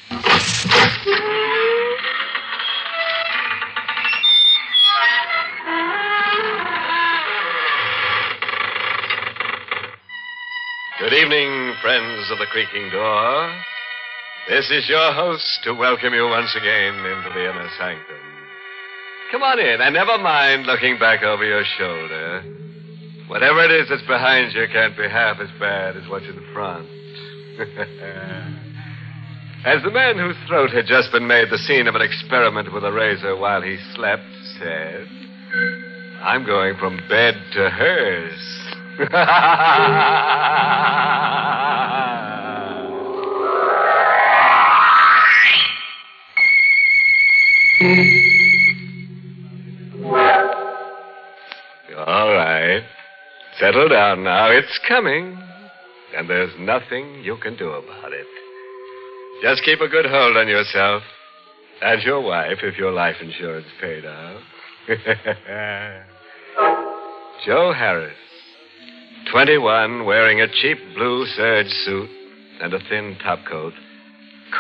Good evening, friends of the creaking door. This is your host to welcome you once again into the inner sanctum. Come on in, and never mind looking back over your shoulder. Whatever it is that's behind you can't be half as bad as what's in front. As the man whose throat had just been made the scene of an experiment with a razor while he slept said, I'm going from bed to hers. All right. Settle down now. It's coming. And there's nothing you can do about it. Just keep a good hold on yourself. And your wife, if your life insurance paid out. Joe Harris, 21, wearing a cheap blue serge suit and a thin topcoat,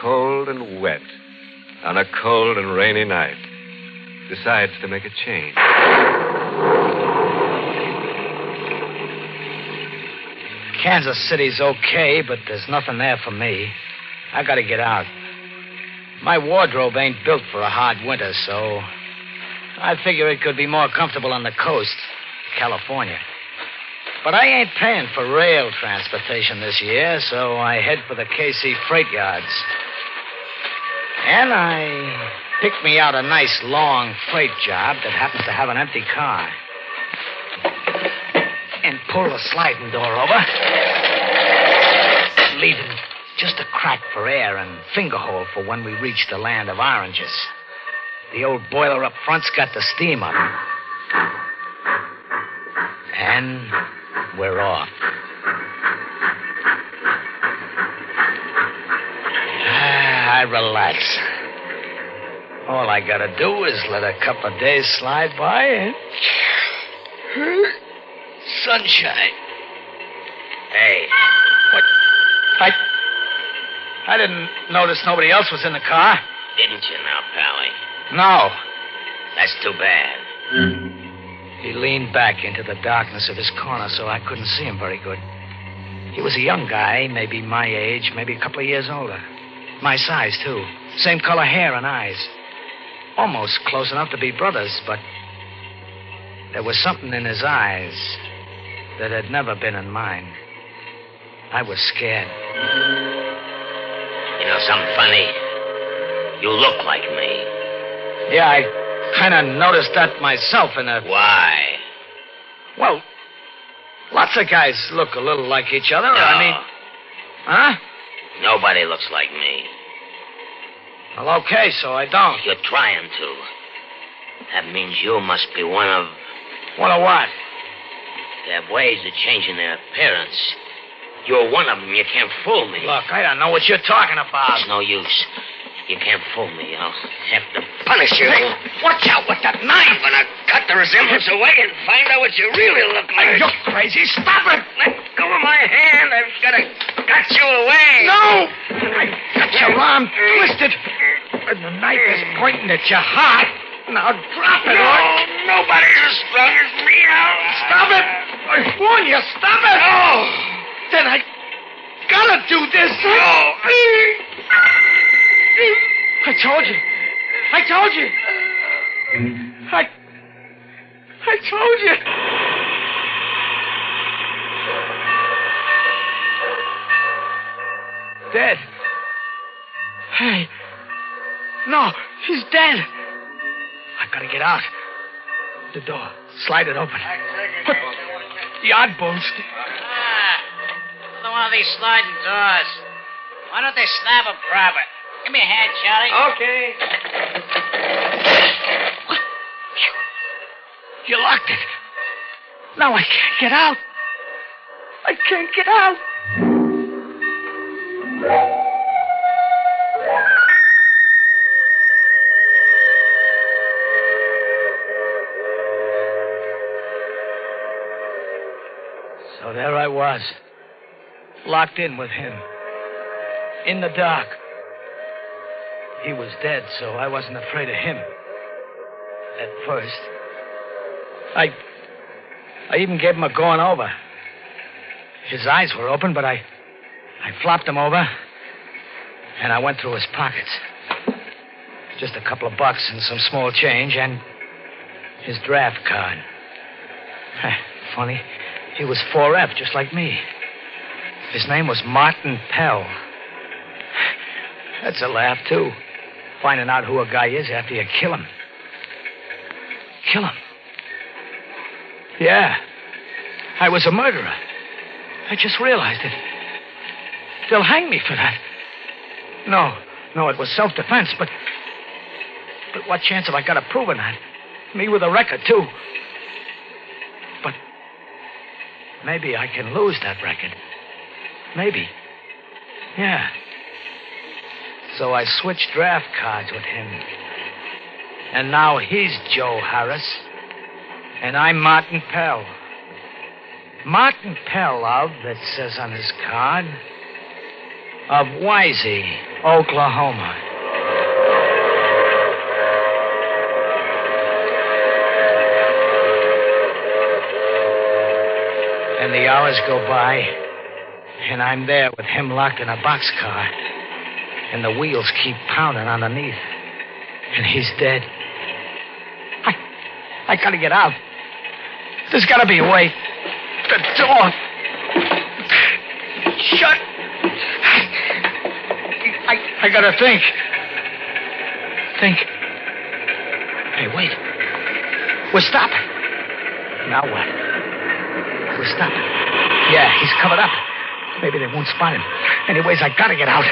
cold and wet on a cold and rainy night, decides to make a change. Kansas City's okay, but there's nothing there for me. I gotta get out. My wardrobe ain't built for a hard winter, so I figure it could be more comfortable on the coast, California. But I ain't paying for rail transportation this year, so I head for the KC freight yards. And I picked me out a nice long freight job that happens to have an empty car. And pull the sliding door over, leaving just a crack for air and finger hole for when we reach the land of oranges. The old boiler up front's got the steam up. And we're off. I relax. All I gotta do is let a couple of days slide by and... sunshine. Hey. What? I didn't notice nobody else was in the car. Didn't you now, Pally? No. That's too bad. He leaned back into the darkness of his corner so I couldn't see him very good. He was a young guy, maybe my age, maybe a couple of years older. My size, too. Same color hair and eyes. Almost close enough to be brothers, but there was something in his eyes that had never been in mine. I was scared. You know something funny? You look like me. Yeah, I kind of noticed that myself in a... Why? Well, lots of guys look a little like each other. No. I mean... Huh? Nobody looks like me. Well, okay, so I don't. You're trying to. That means you must be one of... One of what? They have ways of changing their appearance. You're one of them. You can't fool me. Look, I don't know what you're talking about. It's no use. You can't fool me. I'll have to punish you. Hey, watch out with that knife. I'm going to cut the resemblance away and find out what you really look like. You're crazy. Stop it. Let go of my hand. I've got to cut you away. No. I got your arm twisted. And the knife is pointing at your heart. Now drop it. No, nobody's as strong as me. Stop it. I warn you. Stop it. Oh. Then I gotta do this. No. I told you. I told you. I told you. Dead. Hey. No, he's dead. I gotta get out. The door. Slide it open. Put the odd bones. Another one of these sliding doors. Why don't they snap them proper? Give me a hand, Charlie. Okay. You locked it. Now I can't get out. I can't get out. So there I was, locked in with him, in the dark, he was dead, so I wasn't afraid of him. At first. I even gave him a going over. His eyes were open, but I flopped him over, and I went through his pockets. Just a couple of bucks and some small change, and his draft card. Funny, he was 4F, just like me. His name was Martin Pell. That's a laugh, too. Finding out who a guy is after you kill him. Kill him? Yeah. I was a murderer. I just realized it. They'll hang me for that. No, it was self-defense, but what chance have I got of proving that? Me with a record, too. But maybe I can lose that record. Maybe. Yeah. So I switched draft cards with him. And now he's Joe Harris. And I'm Martin Pell. Martin Pell of, that says on his card, of Wisey, Oklahoma. And the hours go by, and I'm there with him locked in a boxcar. And the wheels keep pounding underneath. And he's dead. I gotta get out. There's gotta be a way. The door. Shut. I gotta think. Think. Hey, wait. We're stopping. Now what? We're stopping. Yeah, he's covered up. Maybe they won't spot him. Anyways, I gotta get out.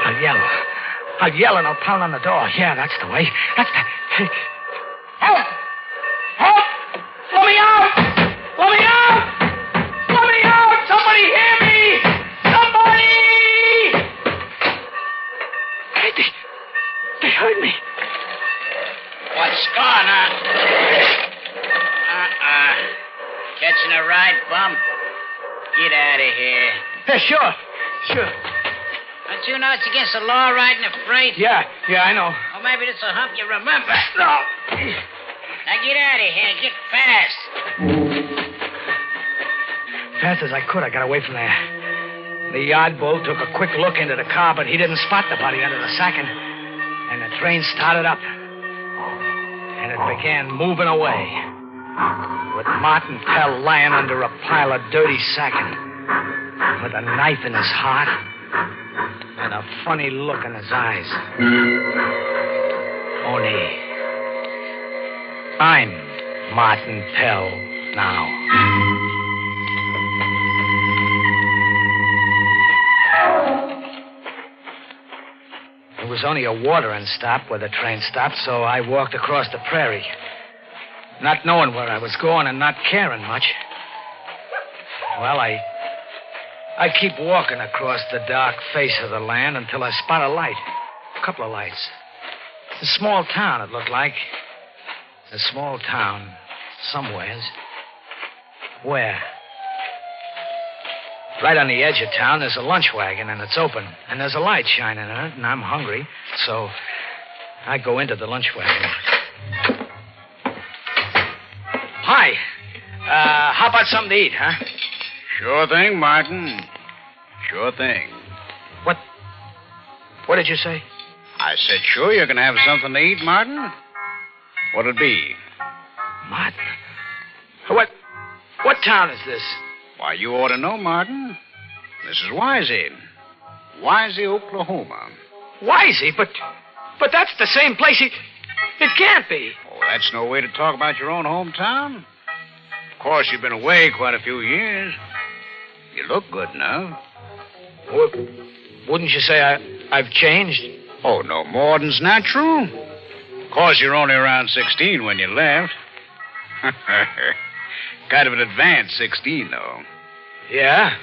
I'll yell and I'll pound on the door. Yeah, that's the way. That's the... Help! Help! Let me out! Let me out! Let me out! Somebody hear me! Somebody! Hey, they heard me. What's going on? Catching a ride, bum? Get out of here. Yeah, sure. Don't you know it's against the law riding a freight? Yeah, I know. Or maybe this will help you remember. No. Now get out of here. Get fast. Fast as I could, I got away from there. The yard bull took a quick look into the car, but he didn't spot the body under the sacking. And the train started up. And it began moving away. With Martin Pell lying under a pile of dirty sacking. With a knife in his heart. And a funny look in his eyes. Only I'm Martin Pell now. It was only a watering stop where the train stopped, so I walked across the prairie. Not knowing where I was going and not caring much. Well, I keep walking across the dark face of the land until I spot a light. A couple of lights. A small town, it looked like. A small town. Somewheres. Where? Right on the edge of town, there's a lunch wagon, and it's open. And there's a light shining in it, and I'm hungry. So I go into the lunch wagon. Hi. How about something to eat, huh? Sure thing, Martin. Sure thing. What did you say? I said, sure, you're going to have something to eat, Martin. What'll it be? Martin? What town is this? Why, you ought to know, Martin. This is Wisey. Wisey, Oklahoma. Wisey? But that's the same place. It can't be. Oh, that's no way to talk about your own hometown. Of course, you've been away quite a few years. You look good enough. Wouldn't you say I've changed? Oh, no more than's natural. Of course, you're only around 16 when you left. Kind of an advanced 16, though. Yeah?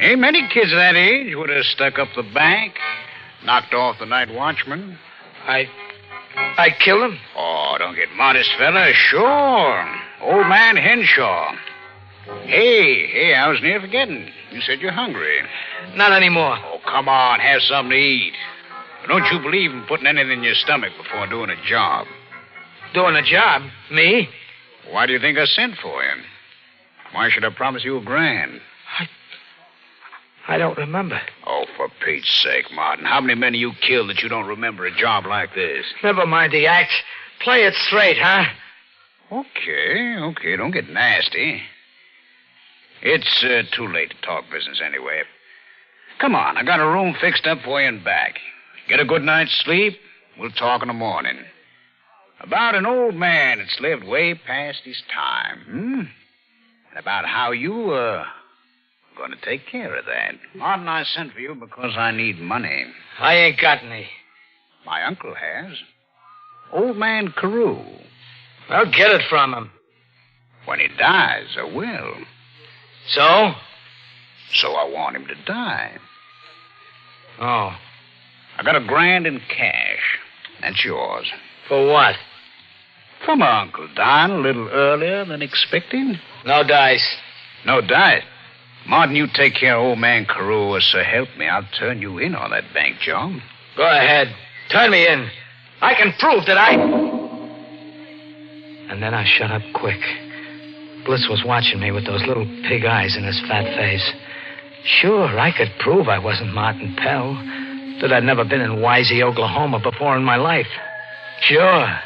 Ain't many kids of that age would have stuck up the bank, knocked off the night watchman. I killed him? Oh, don't get modest, fella. Sure. Old man Henshaw. Hey, I was near forgetting. You said you're hungry. Not anymore. Oh, come on. Have something to eat. Don't you believe in putting anything in your stomach before doing a job? Doing a job? Me? Why do you think I sent for you? Why should I promise you $1,000? I don't remember. Oh, for Pete's sake, Martin. How many men have you killed that you don't remember a job like this? Never mind the act. Play it straight, huh? Okay. Don't get nasty. It's too late to talk business anyway. Come on, I got a room fixed up for you in back. Get a good night's sleep. We'll talk in the morning. About an old man that's lived way past his time, And about how you, are going to take care of that. Martin, I sent for you because I need money. I ain't got any. My uncle has. Old man Carew. I'll get it from him. When he dies, I will. So? So I want him to die. Oh. I got $1,000 in cash. That's yours. For what? For my uncle dying a little earlier than expecting. No dice. No dice? Martin, you take care of old man Carew, or so help me, I'll turn you in on that bank job. Go ahead. Turn me in. I can prove that I... And then I shut up quick. Bliss was watching me with those little pig eyes in his fat face. Sure, I could prove I wasn't Martin Pell. That I'd never been in Wisey, Oklahoma before in my life. Sure.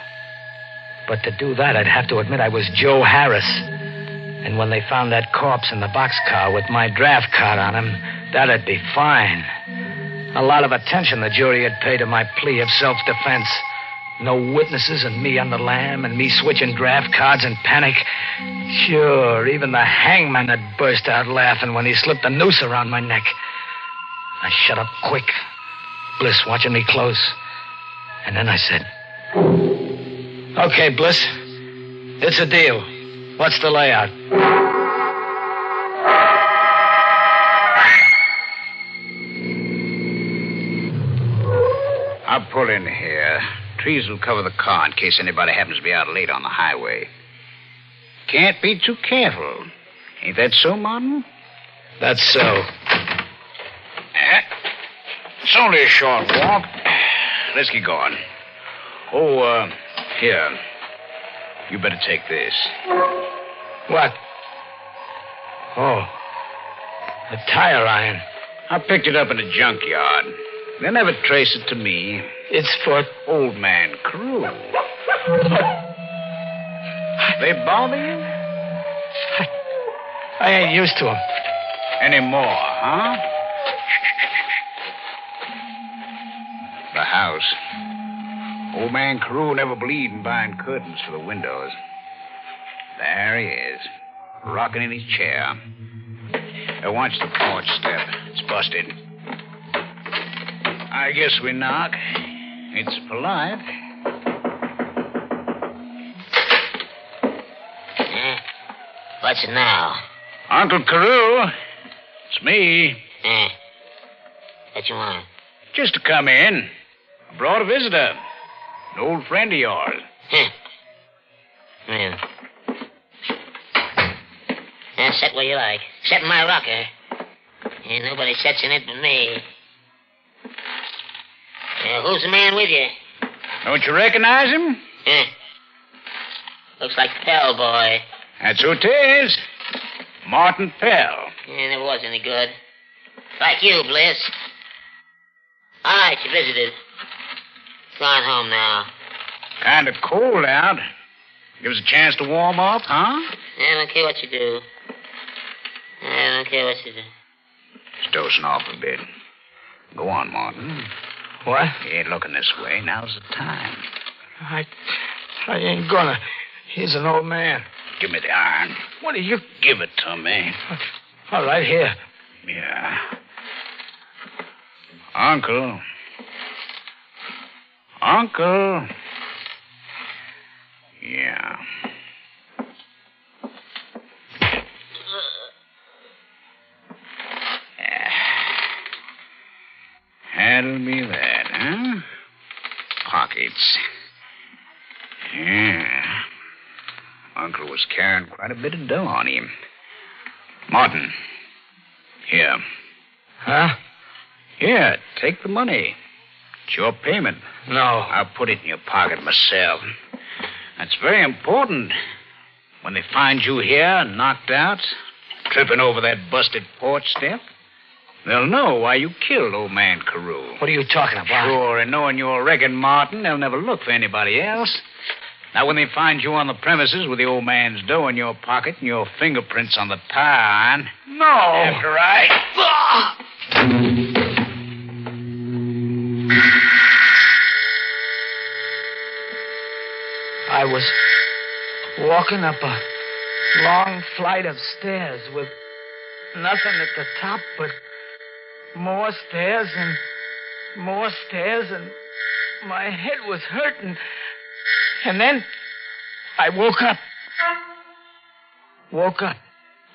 But to do that, I'd have to admit I was Joe Harris. And when they found that corpse in the boxcar with my draft card on him, that'd be fine. A lot of attention the jury had paid to my plea of self-defense. No witnesses and me on the lam and me switching draft cards in panic. Sure, even the hangman had burst out laughing when he slipped the noose around my neck. I shut up quick, Bliss watching me close. And then I said, "Okay, Bliss, it's a deal. What's the layout?" I'll pull in here. Trees will cover the car in case anybody happens to be out late on the highway. Can't be too careful. Ain't that so, Martin? That's so. It's only a short walk. Let's get going. Oh, here. You better take this. What? Oh, a tire iron. I picked it up in a junkyard. They never trace it to me. It's for... Old man Carew. They bother you? I ain't used to 'em. Any more, huh? The house. Old man Carew never believed in buying curtains for the windows. There he is, rocking in his chair. Now watch the porch step. It's busted. I guess we knock. It's polite. What's it now? Uncle Carew. It's me. What you want? Just to come in. I brought a visitor. An old friend of yours. Yeah. Sit where you like. Sit in my rocker. And nobody sits in it but me. Who's the man with you? Don't you recognize him? Looks like Pell boy. That's who it is. Martin Pell. Never was any good. Like you, Bliss. All right, you visited. Gone home now. Kind of cold out. Give us a chance to warm up, huh? I don't care what you do. I don't care what you do. Just dozing off a bit. Go on, Martin. What? You ain't looking this way. Now's the time. I ain't gonna. He's an old man. Give me the iron. What are you... Give it to me. All right, here. Yeah. Uncle. Uncle. Yeah. That'll be that, huh? Pockets. Yeah. Uncle was carrying quite a bit of dough on him. Martin. Here. Huh? Here, take the money. It's your payment. No. I'll put it in your pocket myself. That's very important. When they find you here, knocked out, tripping over that busted porch step, they'll know why you killed old man Carew. What are you talking about? Sure, and knowing you're Regan Martin, they'll never look for anybody else. Now, when they find you on the premises with the old man's dough in your pocket and your fingerprints on the tire iron... No! After I was walking up a long flight of stairs with nothing at the top but more stairs and more stairs, and my head was hurting. And then I woke up.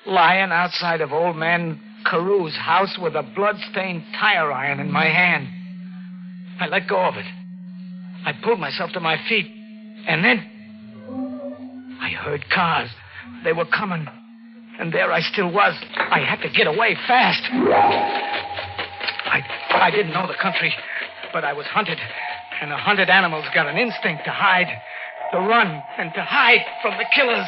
Lying outside of old man Carew's house with a blood-stained tire iron in my hand. I let go of it. I pulled myself to my feet. And then I heard cars. They were coming. And there I still was. I had to get away fast. I didn't know the country, but I was hunted. And the hunted animals got an instinct to hide, to run, and to hide from the killers.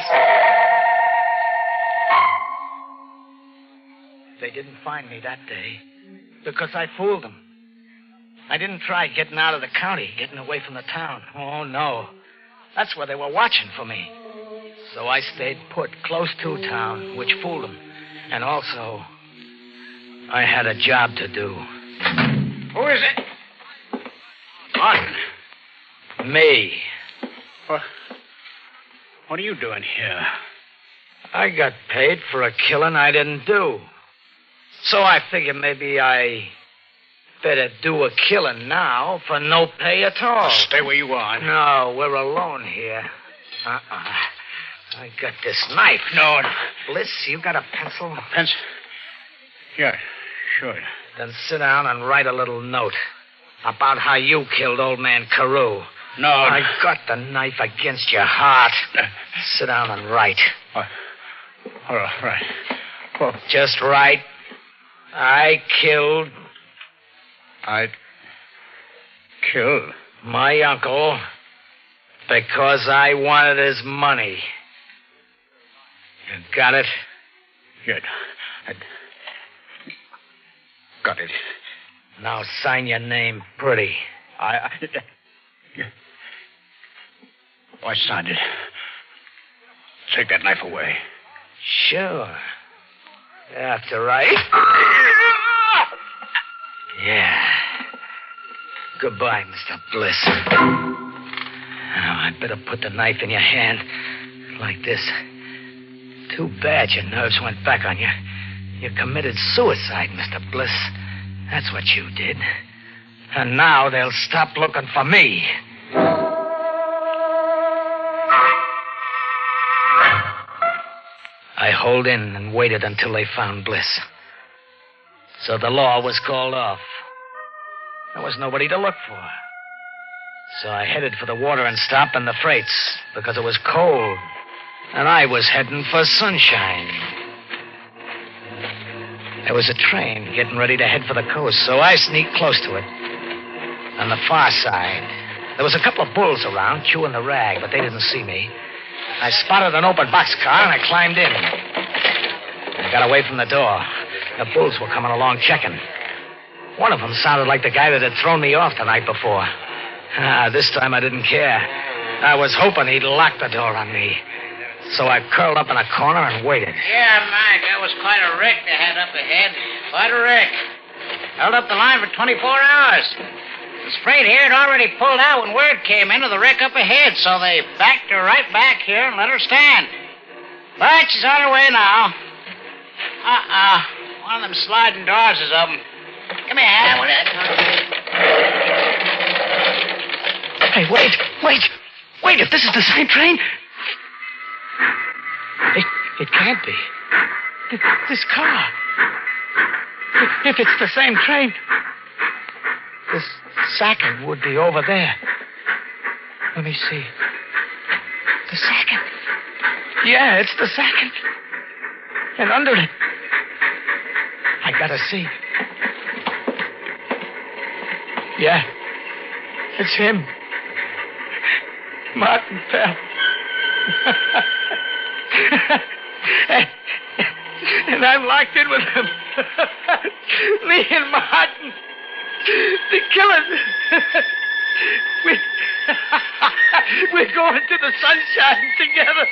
They didn't find me that day because I fooled them. I didn't try getting out of the county, getting away from the town. Oh, no. That's where they were watching for me. So I stayed put close to town, which fooled them. And also, I had a job to do. Who is it? Martin. Me. What are you doing here? I got paid for a killing I didn't do. So I figured maybe I better do a killing now for no pay at all. Stay where you are. No, we're alone here. I got this knife. No. Bliss, you got a pencil? Pencil? Yeah, sure. Then sit down and write a little note about how you killed old man Carew. No. I got the knife against your heart. Sit down and write. All right. Well, just write. I killed my uncle because I wanted his money. You got it? Good. Got it. Now sign your name pretty. I signed it. Take that knife away. Sure. After right. Yeah. Goodbye, Mr. Bliss. Now, I'd better put the knife in your hand. Like this. Too bad your nerves went back on you. You committed suicide, Mr. Bliss. That's what you did. And now they'll stop looking for me. I holed in and waited until they found Bliss. So the law was called off. There was nobody to look for. So I headed for the watering stop and the freights because it was cold. And I was heading for sunshine. There was a train getting ready to head for the coast, so I sneaked close to it. On the far side, there was a couple of bulls around chewing the rag, but they didn't see me. I spotted an open boxcar, and I climbed in. I got away from the door. The bulls were coming along checking. One of them sounded like the guy that had thrown me off the night before. This time I didn't care. I was hoping he'd lock the door on me. So I curled up in a corner and waited. Yeah, Mike, that was quite a wreck they had up ahead. Quite a wreck. Held up the line for 24 hours. The freight here had already pulled out when word came in of the wreck up ahead, so they backed her right back here and let her stand. But she's on her way now. One of them sliding doors is open. Come here, will you? Hey, wait, if this is the same train... It can't be. This car. If it's the same train, this second would be over there. Let me see. The second. Yeah, it's the second. And under it, I gotta see. Yeah, It's him. Martin Pell. And I'm locked in with him. Me and Martin. The killers. We're going to the sunshine together.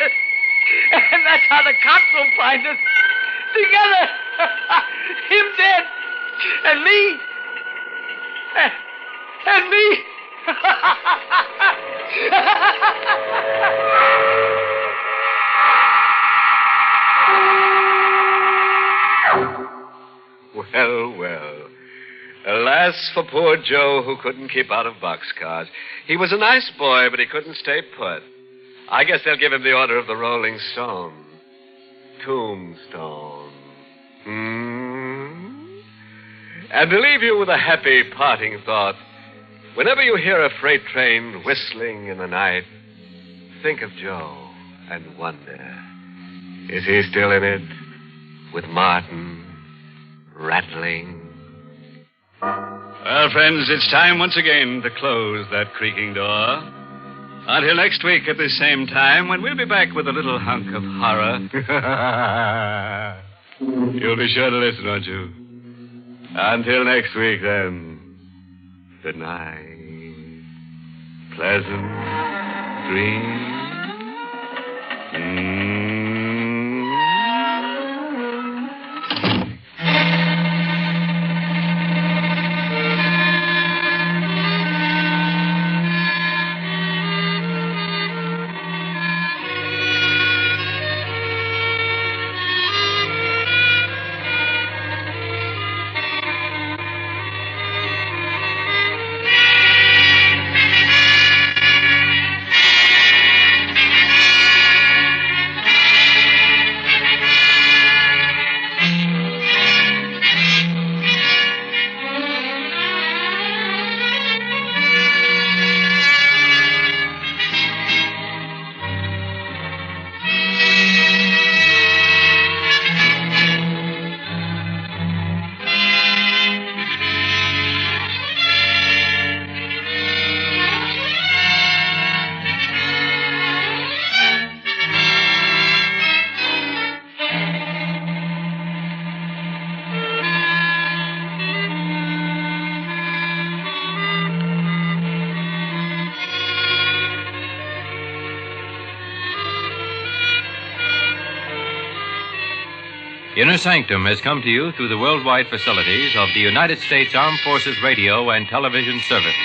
And that's how the cops will find us. Together. Him dead. And me. And me. Well, well. Alas for poor Joe, who couldn't keep out of boxcars. He was a nice boy, but he couldn't stay put. I guess they'll give him the Order of the Rolling Stone. Tombstone. And to leave you with a happy parting thought, whenever you hear a freight train whistling in the night, think of Joe and wonder, is he still in it with Martin rattling? Well, friends, it's time once again to close that creaking door. Until next week at the same time, when we'll be back with a little hunk of horror. You'll be sure to listen, won't you? Until next week, then. Good night. Pleasant dreams. Inner Sanctum has come to you through the worldwide facilities of the United States Armed Forces Radio and Television Service.